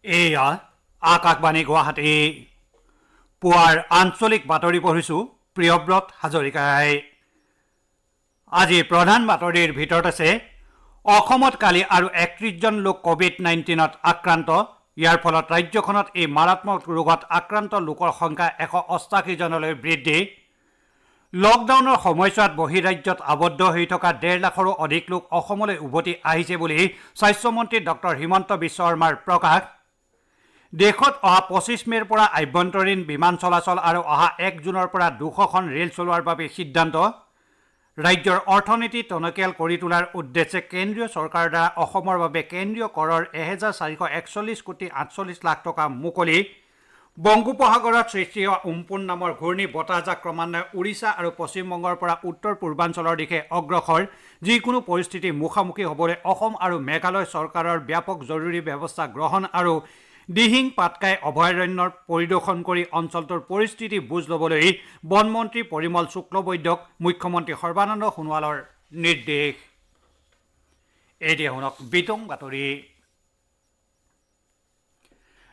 এয়া আকাশবাণী গুৱাহাটী পুৱাৰ আঞ্চলিক বাতৰি পঢ়িছোঁ প্ৰিয়ব্ৰত হাজৰিকাই। আজি প্ৰধান বাতৰিৰ ভিতৰত আছে অসমত কালি আৰু ৩১জন লোক কোভিড-19ত আক্ৰান্ত। ইয়াৰ ফলত ৰাজ্যখনত এই মাৰাত্মক ৰোগত আক্ৰান্ত লোকৰ সংখ্যা ১৮৮ জনলৈ বৃদ্ধি। লকডাউনৰ সময়ছোৱাত বহিৰাজ্যত আবদ্ধ হৈ থকা ১.৫ লাখৰো অধিক লোক অসমলৈ উভতি আহিছে বুলি স্বাস্থ্যমন্ত্ৰী ডক্টৰ হিমন্ত বিশ্ব শৰ্মাৰ প্ৰকাশ। দেশত অহা ২৫ মে'ৰ পৰা আভ্যন্তৰীণ বিমান চলাচল আৰু অহা ১ জুনৰ পৰা ২০০খন ৰেল চলোৱাৰ বাবে সিদ্ধান্ত। ৰাজ্যৰ অৰ্থনীতি টনকিয়াল কৰি তোলাৰ উদ্দেশ্যে কেন্দ্ৰীয় চৰকাৰৰ দ্বাৰা অসমৰ বাবে কেন্দ্ৰীয় কৰৰ ১,৪৪১ কোটি ৪৮ লাখ টকা মুকলি। বংগোপসাগৰত সৃষ্টি হোৱা উমপুন নামৰ ঘূৰ্ণী বতাহজাক ক্ৰমান্বয়ে উৰিষ্যা আৰু পশ্চিমবংগৰ পৰা উত্তৰ পূৰ্বাঞ্চলৰ দিশে অগ্ৰসৰ। যিকোনো পৰিস্থিতিৰ মুখামুখি হ'বলৈ অসম আৰু মেঘালয় চৰকাৰৰ ব্যাপক জৰুৰী ব্যৱস্থা গ্ৰহণ আৰু দিহিং পাটকাই অভয়াৰণ্যৰ পৰিদৰ্শন কৰি অঞ্চলটোৰ পৰিস্থিতি বুজ ল'বলৈ বনমন্ত্ৰী পৰিমল শুক্লবৈদ্যক মুখ্যমন্ত্ৰী সৰ্বানন্দ সোণোৱালৰ নিৰ্দেশ। এতিয়া শুনক বিতং বাতৰি।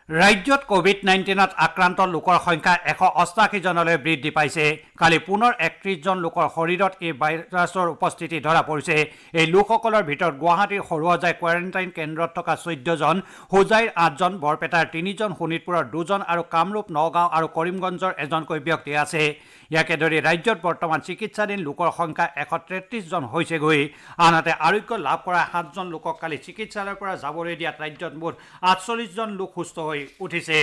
ৰাজ্যত কোভিড-19ত আক্ৰান্ত লোকৰ সংখ্যা ১৮৮ জনলৈ বৃদ্ধি পাইছে। কালি পুনৰ ৩১জন লোকৰ শৰীৰত এই ভাইৰাছৰ উপস্থিতি ধৰা পৰিছে। এই লোকসকলৰ ভিতৰত গুৱাহাটীৰ সৰুসজাই কোৱাৰেণ্টাইন কেন্দ্ৰত থকা ১৪জন, হোজাইৰ ৮জন, বৰপেটাৰ ৩জন, শোণিতপুৰৰ ২জন আৰু কামৰূপ, নগাঁও আৰু কৰিমগঞ্জৰ এজনকৈ ব্যক্তি আছে। ইয়াকে ধৰি ৰাজ্যত বৰ্তমান চিকিৎসাধীন লোকৰ সংখ্যা ১৩৩ জন হৈছেগৈ। আনহাতে আৰোগ্য লাভ কৰা ৭জন লোকক কালি চিকিৎসালয়ৰ পৰা যাবলৈ দিয়াত ৰাজ্যত মুঠ ৪৮জন লোক সুস্থ হৈ উঠিছে।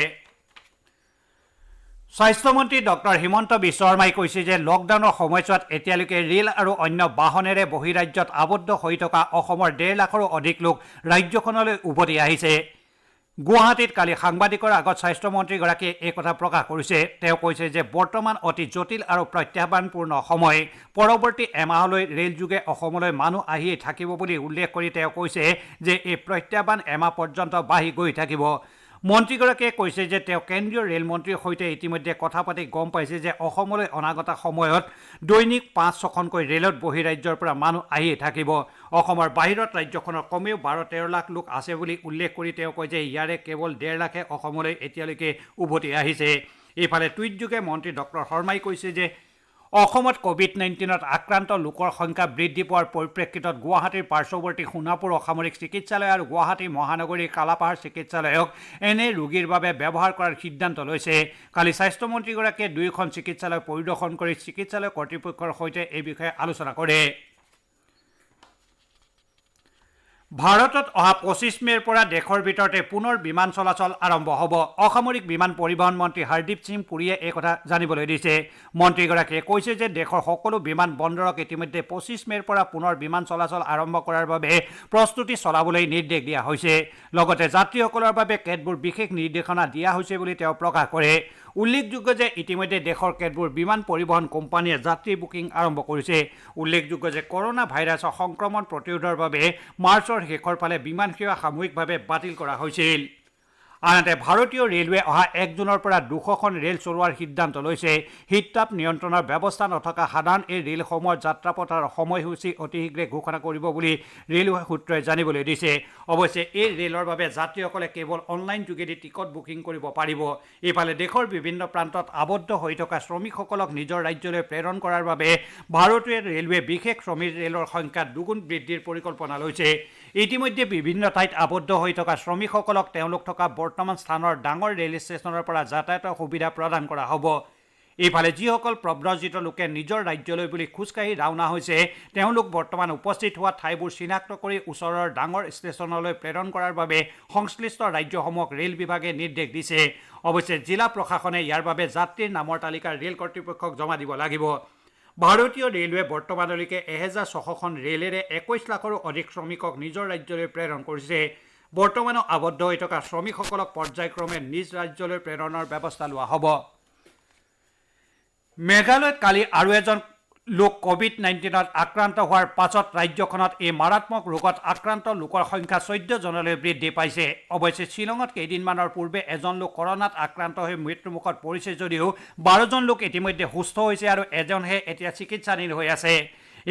স্বাস্থ্যমন্ত্ৰী ডক্টৰ হিমন্ত বিশ্ব শৰ্মাই কৈছে যে লকডাউনৰ সময়ছোৱাত এতিয়ালৈকে ৰেল আৰু অন্য বাহনেৰে বহিৰাজ্যত আবদ্ধ হৈ থকা অসমৰ ১.৫ লাখৰো অধিক লোক ৰাজ্যখনলৈ উভতি আহিছে। গুৱাহাটীত কালি সাংবাদিকৰ আগত স্বাস্থ্যমন্ত্ৰীগৰাকীয়ে এই কথা প্ৰকাশ কৰিছে। তেওঁ কৈছে যে বৰ্তমান অতি জটিল আৰু প্ৰত্যাহ্বানপূৰ্ণ সময়। পৰৱৰ্তী এমাহলৈ ৰেলযোগে অসমলৈ মানুহ আহিয়ে থাকিব বুলি উল্লেখ কৰি তেওঁ কৈছে যে এই প্ৰত্যাহ্বান এমাহ পৰ্যন্ত বাঢ়ি গৈ থাকিব। মন্ত্ৰীগৰাকীয়ে কৈছে যে তেওঁ কেন্দ্ৰীয় ৰেলমন্ত্ৰীৰ সৈতে ইতিমধ্যে কথা পাতি গম পাইছে যে অসমলৈ অনাগত সময়ত দৈনিক ৫-৬খনকৈ ৰেলত বহিৰাজ্যৰ পৰা মানুহ আহিয়ে থাকিব। অসমৰ বাহিৰত ৰাজ্যখনৰ কমেও ১২-১৩ লাখ লোক আছে বুলি উল্লেখ কৰি তেওঁ কয় যে ইয়াৰে কেৱল ১.৫ লাখে অসমলৈ এতিয়ালৈকে উভতি আহিছে। ইফালে টুইটযোগে মন্ত্ৰী ডক্টৰ শৰ্মাই কৈছে যে অসমত কোভিড-19ত আক্ৰান্ত লোকৰ সংখ্যা বৃদ্ধি পোৱাৰ পৰিপ্ৰেক্ষিতত গুৱাহাটীৰ পাৰ্শ্বৱৰ্তী সোণাপুৰ অসামৰিক চিকিৎসালয় আৰু গুৱাহাটী মহানগৰীৰ কালাপাহাৰ চিকিৎসালয়ক এনে ৰোগীৰ বাবে ব্যৱহাৰ কৰাৰ সিদ্ধান্ত লৈছে। কালি স্বাস্থ্যমন্ত্ৰীগৰাকীয়ে দুয়োখন চিকিৎসালয় পৰিদৰ্শন কৰি চিকিৎসালয় কৰ্তৃপক্ষৰ সৈতে এই বিষয়ে আলোচনা কৰে। ভাৰতত অহা ২৫ মে'ৰ পৰা দেশৰ ভিতৰতে পুনৰ বিমান চলাচল আৰম্ভ হ'ব। অসামৰিক বিমান পৰিবহণ মন্ত্ৰী হৰদীপ সিং পুৰীয়ে এই কথা জানিবলৈ দিছে। মন্ত্ৰীগৰাকীয়ে কৈছে যে দেশৰ সকলো বিমান বন্দৰক ইতিমধ্যে ২৫ মে'ৰ পৰা পুনৰ বিমান চলাচল আৰম্ভ কৰাৰ বাবে প্ৰস্তুতি চলাবলৈ নিৰ্দেশ দিয়া হৈছে। লগতে যাত্ৰীসকলৰ বাবে কেতবোৰ বিশেষ নিৰ্দেশনা দিয়া হৈছে বুলি তেওঁ প্ৰকাশ কৰে। উল্লেখযোগ্য যে ইতিমধ্যে দেশৰ কেতবোৰ বিমান পৰিবহণ কোম্পানীয়ে যাত্ৰী বুকিং আৰম্ভ কৰিছে। উল্লেখযোগ্য যে কৰোনা ভাইৰাছৰ সংক্ৰমণ প্ৰতিৰোধৰ বাবে মাৰ্চৰ শেষৰ ফালে বিমান সেৱা সামূহিকভাৱে বাতিল কৰা হৈছিল। আনহাতে ভাৰতীয় ৰেলৱে অহা ১ জুনৰ পৰা ২০০খন ৰেল চলোৱাৰ সিদ্ধান্ত লৈছে। শীততাপ নিয়ন্ত্ৰণৰ ব্যৱস্থা নথকা সাধাৰণ এই ৰেলসমূহৰ যাত্ৰাপথ আৰু সময়সূচী অতি শীঘ্ৰে ঘোষণা কৰিব বুলি ৰেলৱে সূত্ৰই জানিবলৈ দিছে। অৱশ্যে এই ৰেলৰ বাবে যাত্ৰীসকলে কেৱল অনলাইন যোগেদি টিকট বুকিং কৰিব পাৰিব। ইফালে দেশৰ বিভিন্ন প্ৰান্তত আবদ্ধ হৈ থকা শ্ৰমিকসকলক নিজৰ ৰাজ্যলৈ প্ৰেৰণ কৰাৰ বাবে ভাৰতীয় ৰেলৱে বিশেষ শ্ৰমিক ৰেলৰ সংখ্যা দুগুণ বৃদ্ধিৰ পৰিকল্পনা লৈছে। ইতিমধ্যে বিভিন্ন ঠাইত আবদ্ধ হৈ থকা শ্ৰমিকসকলক তেওঁলোক থকা বৰ্তমান স্থানৰ ডাঙৰ ৰেল ষ্টেচনৰ পৰা যাতায়াতৰ সুবিধা প্ৰদান কৰা হ'ব। ইফালে যিসকল প্ৰব্ৰজিত লোকে নিজৰ ৰাজ্যলৈ বুলি খোজকাঢ়ি ৰাওনা হৈছে তেওঁলোক বৰ্তমান উপস্থিত হোৱা ঠাইবোৰ চিনাক্ত কৰি ওচৰৰ ডাঙৰ ষ্টেচনলৈ প্ৰেৰণ কৰাৰ বাবে সংশ্লিষ্ট ৰাজ্যসমূহক ৰেল বিভাগে নিৰ্দেশ দিছে। অৱশ্যে জিলা প্ৰশাসনে ইয়াৰ বাবে যাত্ৰীৰ নামৰ তালিকা ৰেল কৰ্তৃপক্ষক জমা দিব লাগিব। ভাৰতীয় ৰেলৱে বৰ্তমানলৈকে ১,৬০০খন ৰেলেৰে ২১ লাখৰো অধিক শ্ৰমিকক নিজৰ ৰাজ্যলৈ প্ৰেৰণ কৰিছে। বৰ্তমানো আবদ্ধ হৈ থকা শ্ৰমিকসকলক পৰ্যায়ক্ৰমে নিজ ৰাজ্যলৈ প্ৰেৰণৰ ব্যৱস্থা লোৱা হ'ব। মেঘালয়ত কালি আৰু এজন লোক কোভিড-19ত আক্ৰান্ত হোৱাৰ পাছত ৰাজ্যখনত এই মাৰাত্মক ৰোগত আক্ৰান্ত লোকৰ সংখ্যা ১৪ জনলৈ বৃদ্ধি পাইছে। অৱশ্যে শ্বিলঙত কেইদিনমানৰ পূৰ্বে এজন লোক কৰোনাত আক্ৰান্ত হৈ মৃত্যুমুখত পৰিছে যদিও ১২জন লোক ইতিমধ্যে সুস্থ হৈছে আৰু এজনহে এতিয়া চিকিৎসাধীন হৈ আছে।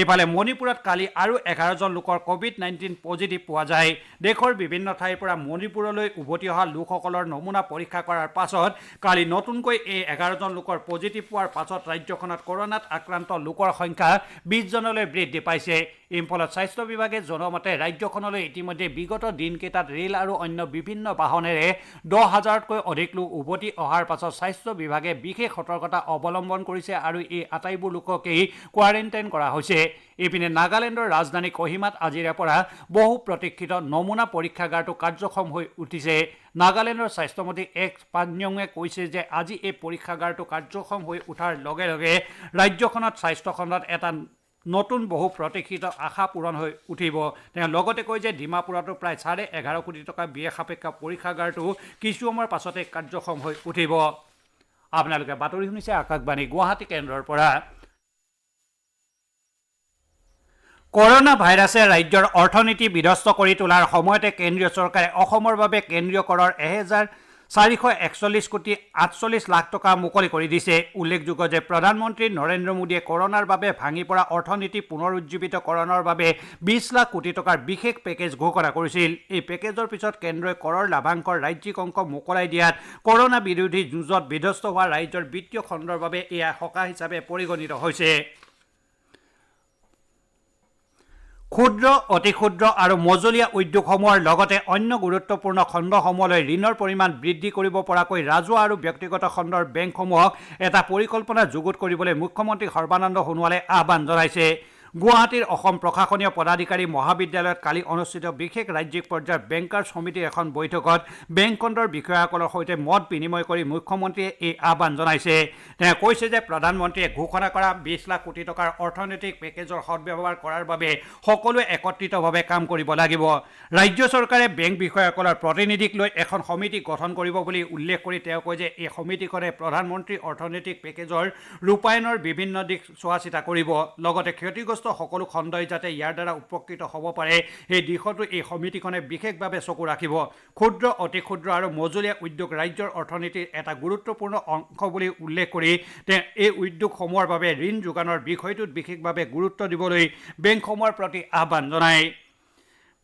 ইফালে মণিপুৰত কালি আৰু 11জন লোকৰ কোভিড-19 পজিটিভ পোৱা যায়। দেশৰ বিভিন্ন ঠাইৰ পৰা মণিপুৰলৈ উভতি অহা লোকসকলৰ নমুনা পৰীক্ষা কৰাৰ পাছত কালি নতুনকৈ এই 11জন লোকৰ পজিটিভ পোৱাৰ পাছত ৰাজ্যখনত কৰোনাত আক্ৰান্ত লোকৰ সংখ্যা 20 জনলৈ বৃদ্ধি পাইছে। ইম্ফলত স্বাস্থ্য বিভাগে জনোৱা মতে ৰাজ্যখনলৈ ইতিমধ্যে বিগত দিনকেইটাত ৰেল আৰু অন্য বিভিন্ন বাহনেৰে 10,000তকৈ অধিক লোক উভতি অহাৰ পাছত স্বাস্থ্য বিভাগে বিশেষ সতৰ্কতা অৱলম্বন কৰিছে আৰু এই আটাইবোৰ লোককেই কোৱাৰেণ্টাইন কৰা হৈছে। ইপিনে নাগালেণ্ডৰ ৰাজধানী কহিমাত আজিৰে পৰা বহু প্ৰতীক্ষিত নমুনা পৰীক্ষাগাৰটো কাৰ্যক্ষম হৈ উঠিছে। নাগালেণ্ডৰ স্বাস্থ্যমন্ত্ৰী এক্স পাঞ্জঙে কৈছে যে আজি এই পৰীক্ষাগাৰটো কাৰ্যক্ষম হৈ উঠাৰ লগে লগে ৰাজ্যখনত স্বাস্থ্য খণ্ডত এটা নতুন বহু প্ৰতীক্ষিত আশা পূৰণ হৈ উঠিব। তেওঁ লগতে কয় যে ডিমাপুৰতো প্ৰায় 11.5 কোটি টকা ব্যয় সাপেক্ষ পৰীক্ষাগাৰটো কিছু সময়ৰ পাছতে কাৰ্যক্ষম হৈ উঠিব। আপোনালোকে বাতৰি শুনিছে আকাশবাণী গুৱাহাটী কেন্দ্ৰৰ পৰা। কৰোনা ভাইৰাছে ৰাজ্যৰ অৰ্থনীতি বিধ্বস্ত কৰি তোলাৰ সময়তে কেন্দ্ৰীয় চৰকাৰে অসমৰ বাবে কেন্দ্ৰীয় কৰৰ 1,441 কোটি 48 লাখ টকা মুকলি কৰি দিছে। উল্লেখযোগ্য যে প্ৰধানমন্ত্ৰী নৰেন্দ্ৰ মোদীয়ে কৰোনাৰ বাবে ভাঙি পৰা অৰ্থনীতি পুনৰুজ্জীৱিতকৰণৰ বাবে 20 লাখ কোটি টকাৰ বিশেষ পেকেজ ঘোষণা কৰিছিল। এই পেকেজৰ পিছত কেন্দ্ৰই কৰৰ লাভাংশৰ ৰাজ্যিক অংশ মোকলাই দিয়াত কৰোনা বিৰোধী যুঁজত বিধ্বস্ত হোৱা ৰাজ্যৰ বিত্তীয় খণ্ডৰ বাবে এয়া সকাহ হিচাপে পৰিগণিত হৈছে। ক্ষুদ্ৰ, অতি ক্ষুদ্ৰ আৰু মজলীয়া উদ্যোগসমূহৰ লগতে অন্য গুৰুত্বপূৰ্ণ খণ্ডসমূহলৈ ঋণৰ পৰিমাণ বৃদ্ধি কৰিব পৰাকৈ ৰাজহুৱা আৰু ব্যক্তিগত খণ্ডৰ বেংকসমূহক এটা পৰিকল্পনা যুগুত কৰিবলৈ মুখ্যমন্ত্ৰী সৰ্বানন্দ সোণোৱালে আহ্বান জনাইছে। গুৱাহাটীৰ অসম প্ৰশাসনীয় পদাধিকাৰী মহাবিদ্যালয়ত কালি অনুষ্ঠিত বিশেষ ৰাজ্যিক পৰ্যায়ৰ বেংকাৰ্ছ সমিতিৰ এখন বৈঠকত বেংক খণ্ডৰ বিষয়াসকলৰ সৈতে মত বিনিময় কৰি মুখ্যমন্ত্ৰীয়ে এই আহ্বান জনাইছে। তেওঁ কৈছে যে প্ৰধানমন্ত্ৰীয়ে ঘোষণা কৰা 20 লাখ কোটি টকাৰ অৰ্থনৈতিক পেকেজৰ সদ্ব্যৱহাৰ কৰাৰ বাবে সকলোৱে একত্ৰিতভাৱে কাম কৰিব লাগিব। ৰাজ্য চৰকাৰে বেংক বিষয়াসকলৰ প্ৰতিনিধিক লৈ এখন সমিতি গঠন কৰিব বুলি উল্লেখ কৰি তেওঁ কয় যে এই সমিতিখনে প্ৰধানমন্ত্ৰীৰ অৰ্থনৈতিক পেকেজৰ ৰূপায়ণৰ বিভিন্ন দিশ চোৱা চিতা কৰিব। লগতে ক্ষতিগ্ৰস্ত সকলো খণ্ডই যাতে ইয়াৰ দ্বাৰা উপকৃত হ'ব পাৰে সেই দিশতো এই সমিতিখনে বিশেষভাৱে চকু ৰাখিব। ক্ষুদ্ৰ, অতি ক্ষুদ্ৰ আৰু মজলীয়া উদ্যোগ ৰাজ্যৰ অৰ্থনীতিৰ এটা গুৰুত্বপূৰ্ণ অংশ বুলি উল্লেখ কৰি তেওঁ এই উদ্যোগসমূহৰ বাবে ঋণ যোগানৰ বিষয়টোত বিশেষভাৱে গুৰুত্ব দিবলৈ বেংকসমূহৰ প্ৰতি আহ্বান জনায়।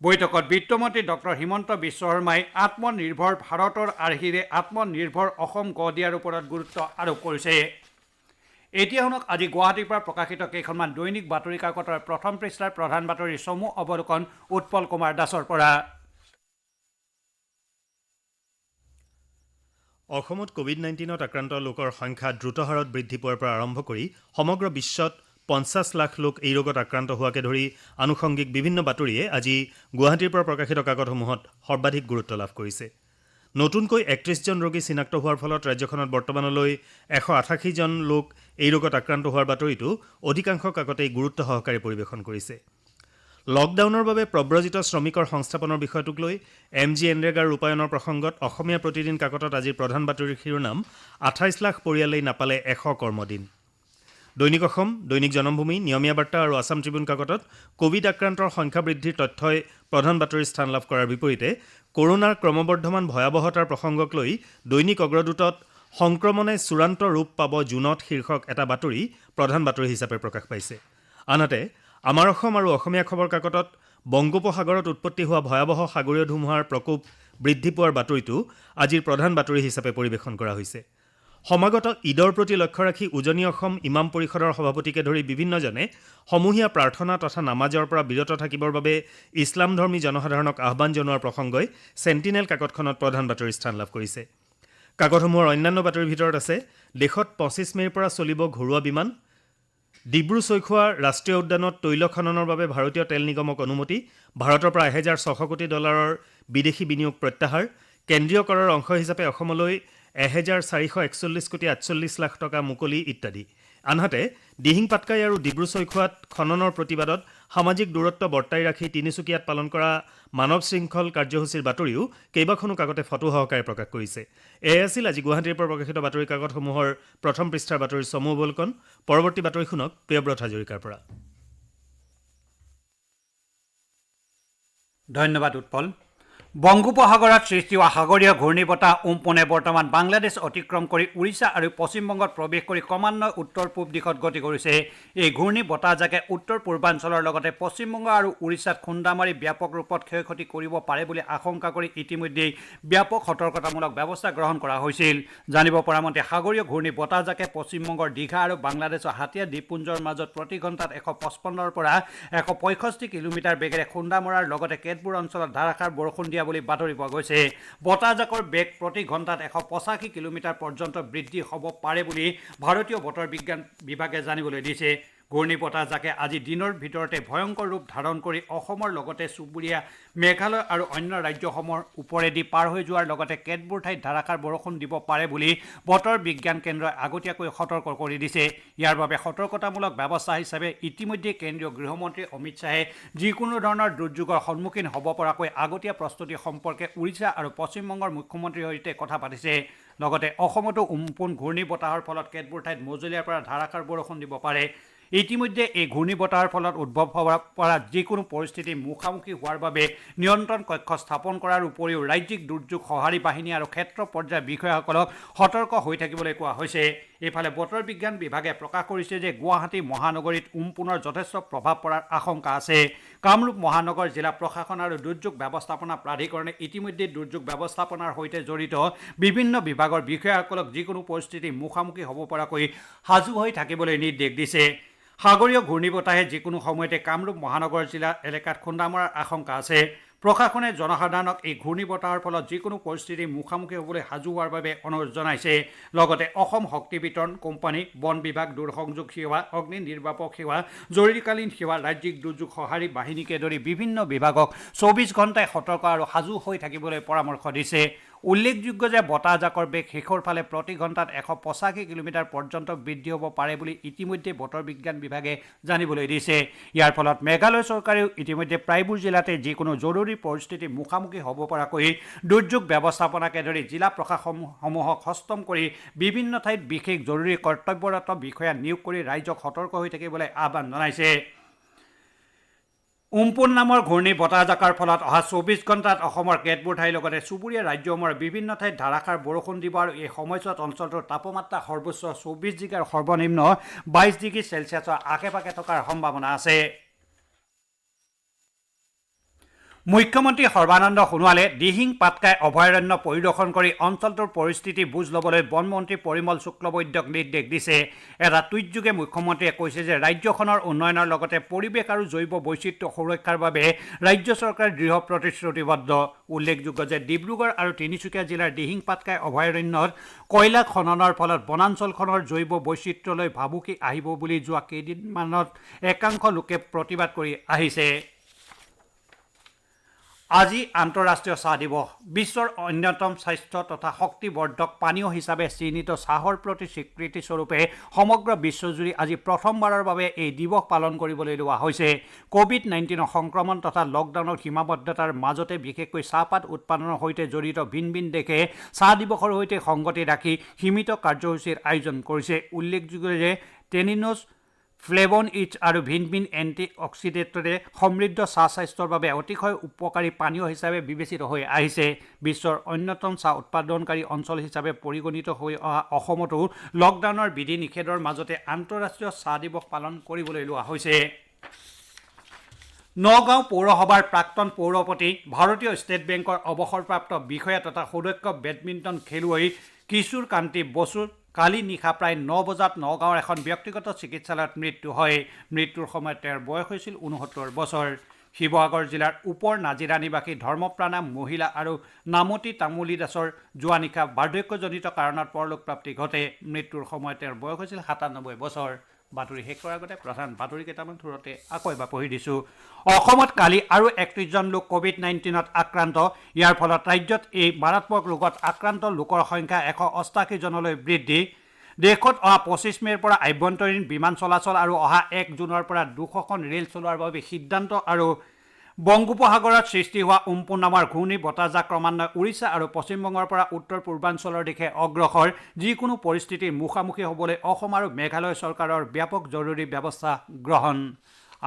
বৈঠকত বিত্তমন্ত্ৰী ডক্টৰ হিমন্ত বিশ্ব শৰ্মাই আত্মনিৰ্ভৰ ভাৰতৰ আৰ্হিৰে আত্মনিৰ্ভৰ অসম গঢ় দিয়াৰ ওপৰত গুৰুত্ব আৰোপ কৰিছে। এতিয়া শুনক আজি গুৱাহাটীৰ পৰা প্ৰকাশিত কেইখনমান দৈনিক বাতৰি কাকতৰ প্ৰথম পৃষ্ঠাৰ প্ৰধান বাতৰি চমু অৱলোকন উৎপল কুমাৰ দাসৰ পৰা। অসমত কোভিড-19ত আক্ৰান্ত লোকৰ সংখ্যা দ্ৰুত হাৰত বৃদ্ধি পোৱাৰ পৰা আৰম্ভ কৰি সমগ্ৰ বিশ্বত 50 লাখ লোক এই ৰোগত আক্ৰান্ত হোৱাকে ধৰি আনুষংগিক বিভিন্ন বাতৰিয়ে আজি গুৱাহাটীৰ পৰা প্ৰকাশিত কাকতসমূহত সৰ্বাধিক গুৰুত্ব লাভ কৰিছে। নতুনকৈ 31 জন ৰোগী চিনাক্ত হোৱাৰ ফলত ৰাজ্যখনত বৰ্তমানলৈ 188 জন লোক এই ৰোগত আক্ৰান্ত হোৱাৰ বাতৰিটো অধিকাংশ কাকতেই গুৰুত্ব সহকাৰে পৰিৱেশন কৰিছে। লকডাউনৰ বাবে প্ৰব্ৰজিত শ্ৰমিকৰ সংস্থাপনৰ বিষয়টোক লৈ MGNৰেগাৰ ৰূপায়ণৰ প্ৰসংগত অসমীয়া প্ৰতিদিন কাকতত আজিৰ প্ৰধান বাতৰিৰ শিৰোনাম 28 লাখ পৰিয়ালেই নাপালে 100 কৰ্মদিন। দৈনিক অসম, দৈনিক জনমভূমি, নিয়মীয়া বাৰ্তা আৰু আছাম ট্ৰিবিউন কাকতত কোভিড আক্ৰান্তৰ সংখ্যা বৃদ্ধিৰ তথ্যই প্ৰধান বাতৰিৰ স্থান লাভ কৰাৰ বিপৰীতে কৰোনাৰ ক্ৰমবৰ্ধমান ভয়াৱহতাৰ প্ৰসংগক লৈ দৈনিক অগ্ৰদূতত সংক্ৰমণে চূড়ান্ত ৰূপ পাব জুনত শীৰ্ষক এটা বাতৰি প্ৰধান বাতৰি হিচাপে প্ৰকাশ পাইছে। আনহাতে আমাৰ অসম আৰু অসমীয়া খবৰ কাকতত বংগোপসাগৰত উৎপত্তি হোৱা ভয়াৱহ সাগৰীয় ধুমুহাৰ প্ৰকোপ বৃদ্ধি পোৱাৰ বাতৰিটো আজিৰ প্ৰধান বাতৰি হিচাপে পৰিৱেশন কৰা হৈছে। সমাগত ঈদৰ প্ৰতি লক্ষ্য ৰাখি উজনি অসম ইমাম পৰিষদৰ সভাপতিকে ধৰি বিভিন্নজনে সমূহীয়া প্ৰাৰ্থনা তথা নামাজৰ পৰা বিৰত থাকিবৰ বাবে ইছলামধৰ্মী জনসাধাৰণক আহ্বান জনোৱাৰ প্ৰসংগই চেণ্টিনেল কাকতখনত প্ৰধান বাতৰিৰ স্থান লাভ কৰিছে। কাকতসমূহৰ অন্যান্য বাতৰিৰ ভিতৰত আছে দেশত 25 মে'ৰ পৰা চলিব ঘৰুৱা বিমান, ডিব্ৰু-চৈখোৱা ৰাষ্ট্ৰীয় উদ্যানত তৈল খননৰ বাবে ভাৰতীয় তেল নিগমক অনুমতি, ভাৰতৰ পৰা $1,600 কোটি বিদেশী বিনিয়োগ প্ৰত্যাহাৰ, কেন্দ্ৰীয় কৰৰ অংশ হিচাপে অসমলৈ 1,441 কোটি 48 লাখ টকা মুকলি ইত্যাদি। আনহাতে দিহিং পাটকাই আৰু ডিব্ৰু-চৈখোৱাত খননৰ প্ৰতিবাদত সামাজিক দূৰত্ব বৰ্তাই ৰাখি তিনিচুকীয়াত পালন কৰা মানৱ শৃংখল কাৰ্যসূচীৰ বাতৰিও কেইবাখনো কাকতে ফটো সহকাৰে প্ৰকাশ কৰিছে। এয়াই আছিল আজি গুৱাহাটীৰ পৰা প্ৰকাশিত বাতৰি কাকতসমূহৰ প্ৰথম পৃষ্ঠাৰ বাতৰিৰ চমু অৱলোকন। পৰৱৰ্তী বাতৰি শুনক প্ৰিয়ব্ৰত হাজৰিকাৰ পৰা। ধন্যবাদ উৎপল। বংগোপসাগৰত সৃষ্টি হোৱা সাগৰীয় ঘূৰ্ণীবতাহ উম্পুনে বৰ্তমান বাংলাদেশ অতিক্ৰম কৰি উৰিষ্যা আৰু পশ্চিমবংগত প্ৰৱেশ কৰি ক্ৰমান্বয়ে উত্তৰ পূব দিশত গতি কৰিছে। এই ঘূৰ্ণী বতাহজাকে উত্তৰ পূৰ্বাঞ্চলৰ লগতে পশ্চিমবংগ আৰু উৰিষ্যাত খুন্দা মাৰি ব্যাপক ৰূপত ক্ষয়-ক্ষতি কৰিব পাৰে বুলি আশংকা কৰি ইতিমধ্যেই ব্যাপক সতৰ্কতামূলক ব্যৱস্থা গ্ৰহণ কৰা হৈছিল। জানিব পৰা মতে সাগৰীয় ঘূৰ্ণী বতাহজাকে পশ্চিমবংগৰ দীঘা আৰু বাংলাদেশৰ হাতিয়া দ্বীপপুঞ্জৰ মাজত প্ৰতি ঘণ্টাত 155ৰ পৰা 165 কিলোমিটাৰ বেগেৰে খুন্দা মৰাৰ লগতে কেতবোৰ অঞ্চলত ধাৰাসাৰ বৰষুণ দিয়া বুলি বাতৰি পোৱা গৈছে। বতাহজাকৰ বেগ প্ৰতি ঘণ্টাত 185 কিলোমিটাৰ পৰ্যন্ত বৃদ্ধি হ'ব পাৰে বুলি ভাৰতীয় বতৰ বিজ্ঞান বিভাগে জানিবলৈ দিছে। ঘূৰ্ণী বতাহজাকে আজি দিনৰ ভিতৰতে ভয়ংকৰ ৰূপ ধাৰণ কৰি অসমৰ লগতে চুবুৰীয়া মেঘালয় আৰু অন্য ৰাজ্যসমূহৰ ওপৰেদি পাৰ হৈ যোৱাৰ লগতে কেতবোৰ ঠাইত ধাৰাসাৰ বৰষুণ দিব পাৰে বুলি বতৰ বিজ্ঞান কেন্দ্ৰই আগতীয়াকৈ সতৰ্ক কৰি দিছে। ইয়াৰ বাবে সতৰ্কতামূলক ব্যৱস্থা হিচাপে ইতিমধ্যে কেন্দ্ৰীয় গৃহমন্ত্ৰী অমিত শ্বাহে যিকোনো ধৰণৰ দুৰ্যোগৰ সন্মুখীন হ'ব পৰাকৈ আগতীয়া প্ৰস্তুতি সম্পৰ্কে উৰিষ্যা আৰু পশ্চিমবংগৰ মুখ্যমন্ত্ৰীৰ সৈতে কথা পাতিছে। লগতে অসমতো উম্পুন ঘূৰ্ণী বতাহৰ ফলত কেতবোৰ ঠাইত মজলীয়াৰ পৰা ধাৰাসাৰ বৰষুণ দিব পাৰে। ইতিমধ্যে এই ঘূৰ্ণী বতাহৰ ফলত উদ্ভৱ হ'ব পৰা যিকোনো পৰিস্থিতিৰ মুখামুখি হোৱাৰ বাবে নিয়ন্ত্ৰণ কক্ষ স্থাপন কৰাৰ উপৰিও ৰাজ্যিক দুৰ্যোগ সঁহাৰি বাহিনী আৰু ক্ষেত্ৰ পৰ্যায়ৰ বিষয়াসকলক সতৰ্ক হৈ থাকিবলৈ কোৱা হৈছে। এইফালে বতৰ বিজ্ঞান বিভাগে প্ৰকাশ কৰিছে যে গুৱাহাটী মহানগৰীত উম্পুনৰ যথেষ্ট প্ৰভাৱ পৰাৰ আশংকা আছে। কামৰূপ মহানগৰ জিলা প্ৰশাসন আৰু দুৰ্যোগ ব্যৱস্থাপনা প্ৰাধিকৰণে ইতিমধ্যে দুৰ্যোগ ব্যৱস্থাপনাৰ সৈতে জড়িত বিভিন্ন বিভাগৰ বিষয়াসকলক যিকোনো পৰিস্থিতিৰ মুখামুখি হ'ব পৰাকৈ সাজু হৈ থাকিবলৈ নিৰ্দেশ দিছে। সাগৰীয় ঘূৰ্ণীবতাহে যিকোনো সময়তে কামৰূপ মহানগৰ জিলা এলেকাত খুন্দা মৰাৰ আশংকা আছে। প্ৰশাসনে জনসাধাৰণক এই ঘূৰ্ণী বতাহৰ ফলত যিকোনো পৰিস্থিতিৰ মুখামুখি হ'বলৈ সাজু হোৱাৰ বাবে অনুৰোধ জনাইছে। লগতে অসম শক্তি বিতৰণ কোম্পানী, বন বিভাগ, দূৰসংযোগ সেৱা, অগ্নি নিৰ্বাপক সেৱা, জৰুৰীকালীন সেৱা, ৰাজ্যিক দুৰ্যোগ সঁহাৰি বাহিনীকে ধৰি বিভিন্ন বিভাগক 24 ঘণ্টাই সতৰ্ক আৰু সাজু হৈ থাকিবলৈ পৰামৰ্শ দিছে। উল্লেখযোগ্য যে বতাহজাকৰ বেগ শেষৰ ফালে প্ৰতি ঘণ্টাত 185 কিলোমিটাৰ পৰ্যন্ত বৃদ্ধি হ'ব পাৰে বুলি ইতিমধ্যে বতৰ বিজ্ঞান বিভাগে জানিবলৈ দিছে। ইয়াৰ ফলত মেঘালয় চৰকাৰেও ইতিমধ্যে প্ৰায়বোৰ জিলাতে যিকোনো জৰুৰী পৰিস্থিতিৰ মুখামুখি হ'ব পৰাকৈ দুৰ্যোগ ব্যৱস্থাপনাকে ধৰি জিলা প্ৰশাসনসমূহক সষ্টম কৰি বিভিন্ন ঠাইত বিশেষ জৰুৰী কৰ্তব্যৰত বিষয়া নিয়োগ কৰি ৰাইজক সতৰ্ক হৈ থাকিবলৈ আহ্বান জনাইছে। উম্পুন নামৰ ঘূৰ্ণী বতাহজাকৰ ফলত অহা 24 ঘণ্টাত অসমৰ কেতবোৰ ঠাইৰ লগতে চুবুৰীয়া ৰাজ্যসমূহৰ বিভিন্ন ঠাইত ধাৰাসাৰ বৰষুণ দিব আৰু এই সময়ছোৱাত অঞ্চলটোৰ তাপমাত্ৰা সৰ্বোচ্চ 24 ডিগ্ৰী আৰু সৰ্বনিম্ন 22 ডিগ্ৰী চেলছিয়াছৰ আশে-পাশে থকাৰ সম্ভাৱনা আছে। মুখ্যমন্ত্ৰী সৰ্বানন্দ সোণোৱালে দিহিং পাটকাই অভয়াৰণ্য পৰিদৰ্শন কৰি অঞ্চলটোৰ পৰিস্থিতি বুজ ল'বলৈ বনমন্ত্ৰী পৰিমল শুক্লবৈদ্যক নিৰ্দেশ দিছে। এটা টুইটযোগে মুখ্যমন্ত্ৰীয়ে কৈছে যে ৰাজ্যখনৰ উন্নয়নৰ লগতে পৰিৱেশ আৰু জৈৱ বৈচিত্ৰ্য সুৰক্ষাৰ বাবে ৰাজ্য চৰকাৰ দৃঢ় প্ৰতিশ্ৰুতিবদ্ধ। উল্লেখযোগ্য যে ডিব্ৰুগড় আৰু তিনিচুকীয়া জিলাৰ দিহিং পাটকাই অভয়াৰণ্যত কয়লা খননৰ ফলত বনাঞ্চলখনৰ জৈৱ বৈচিত্ৰ্যলৈ ভাবুকি আহিব বুলি যোৱা কেইদিনমানত একাংশ লোকে প্ৰতিবাদ কৰি আহিছে। আজি আন্তঃৰাষ্ট্ৰীয় চাহ দিৱস। বিশ্বৰ অন্যতম স্বাস্থ্য তথা শক্তিবৰ্ধক পানীয় হিচাপে চিহ্নিত চাহৰ প্ৰতি স্বীকৃতিস্বৰূপে সমগ্ৰ বিশ্বজুৰি আজি প্ৰথমবাৰৰ বাবে এই দিৱস পালন কৰিবলৈ লোৱা হৈছে। ক'ভিড-19 সংক্ৰমণ তথা লকডাউনৰ সীমাবদ্ধতাৰ মাজতে বিশেষকৈ চাহপাত উৎপাদনৰ সৈতে জড়িত ভিন ভিন দেশে চাহ দিৱসৰ সৈতে সংগতি ৰাখি সীমিত কাৰ্যসূচীৰ আয়োজন কৰিছে। উল্লেখযোগ্য যে টেনিনছ, ফ্লেভনইডছ আৰু ভিন ভিন এণ্টি অক্সিডেণ্টৰে সমৃদ্ধ চাহ স্বাস্থ্যৰ বাবে অতিশয় উপকাৰী পানীয় হিচাপে বিবেচিত হৈ আহিছে। বিশ্বৰ অন্যতম চাহ উৎপাদনকাৰী অঞ্চল হিচাপে পৰিগণিত হৈ অহা অসমতো লকডাউনৰ বিধি নিষেধৰ মাজতে আন্তঃৰাষ্ট্ৰীয় চাহ দিৱস পালন কৰিবলৈ লোৱা হৈছে। নগাঁও পৌৰসভাৰ প্ৰাক্তন পৌৰপতি, ভাৰতীয় ষ্টেট বেংকৰ অৱসৰপ্ৰাপ্ত বিষয়া তথা সুদক্ষ বেডমিণ্টন খেলুৱৈ কিশোৰ কান্তি বসুৰ কালি নিশা প্ৰায় 9 বজাত নগাঁৱৰ এখন ব্যক্তিগত চিকিৎসালয়ত মৃত্যু হয়। মৃত্যুৰ সময়ত তেওঁৰ বয়স হৈছিল 69 বছৰ। শিৱসাগৰ জিলাৰ ওপৰ নাজিৰা নিবাসী ধৰ্মপ্ৰাণা মহিলা আৰু নামতী তামুলী দাসৰ যোৱা নিশা বাৰ্ধক্যজনিত কাৰণত পৰলোকপ্ৰাপ্তি ঘটে। মৃত্যুৰ সময়ত তেওঁৰ বয়স হৈছিল 97 বছৰ। বাতৰি শেষ কৰাৰ আগতে প্ৰধান বাতৰি কেইটামান থোৰতে আকৌ এবাৰ পঢ়ি দিছোঁ। অসমত কালি আৰু 31জন লোক ক'ভিড-19ত আক্ৰান্ত। ইয়াৰ ফলত ৰাজ্যত এই মাৰাত্মক ৰোগত আক্ৰান্ত লোকৰ সংখ্যা 188 জনলৈ বৃদ্ধি। দেশত অহা 25 মে'ৰ পৰা আভ্যন্তৰীণ বিমান চলাচল আৰু অহা 1 জুনৰ পৰা 200খন ৰেল চলোৱাৰ বাবে সিদ্ধান্ত। আৰু বংগোপসাগৰত সৃষ্টি হোৱা উম্পুন নামৰ ঘূৰ্ণী বতাহজাক ক্ৰমান্বয়ে উৰিষ্যা আৰু পশ্চিমবংগৰ পৰা উত্তৰ পূৰ্বাঞ্চলৰ দিশে অগ্ৰসৰ। যিকোনো পৰিস্থিতিৰ মুখামুখি হ'বলৈ অসম আৰু মেঘালয় চৰকাৰৰ ব্যাপক জৰুৰী ব্যৱস্থা গ্ৰহণ।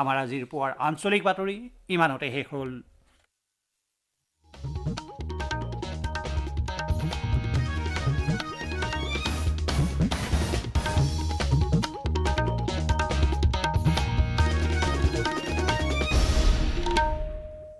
আমাৰ আজিৰ পুৱাৰ আঞ্চলিক বাতৰি ইমানতে শেষ হ'ল। হ'ব।